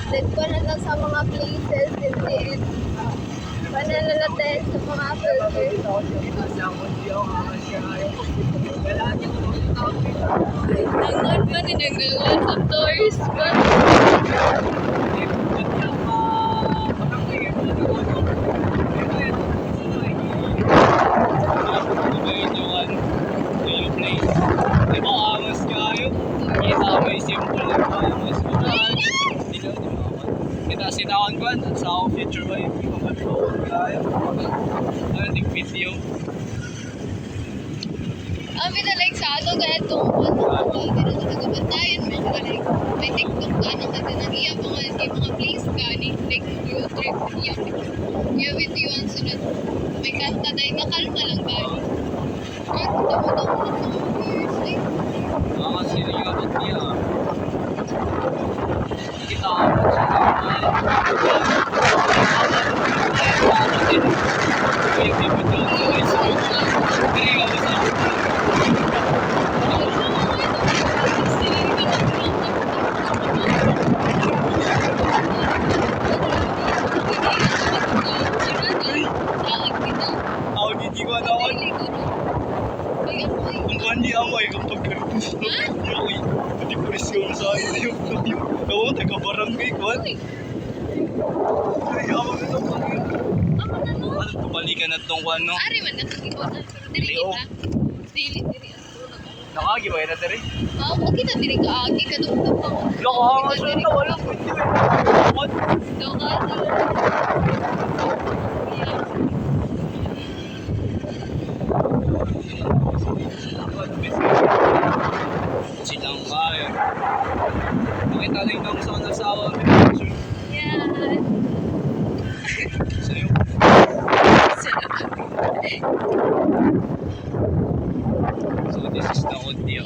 Then panala sa mga places and then panala natin sa mga filters. Nangon pa din naglalaan sa tourist spot. Sinawon ko sa future ba yung video. Amin na like sa ato kahit kung ano pero sa nagabantayan mo ka like may TikTok ka na kasi nag-iya mga place ka ni like road trip iya videoan sunod may kanta dahil nakalma lang gani at tamo-tamo lang sa mga viewers like Sino yung abot niya? Kita ako hindi ko naman. Kung hindi ako ay kapag gusto niya ay depresyon sa akin yung ako taga-barangay ko. Ay, ako na ito. Ano ito, balikan na itong ano? Ari man nakakibot na pero dili kita. Dili. Nakagi ba yun na rin? Okay na dili ka agi ka dugtog pa. Loko, ako siya na wala po. What? Daw ka. Silang kaya. Nakita na yung sa nasawa. Yeah. Sa'yo. So this is the audio.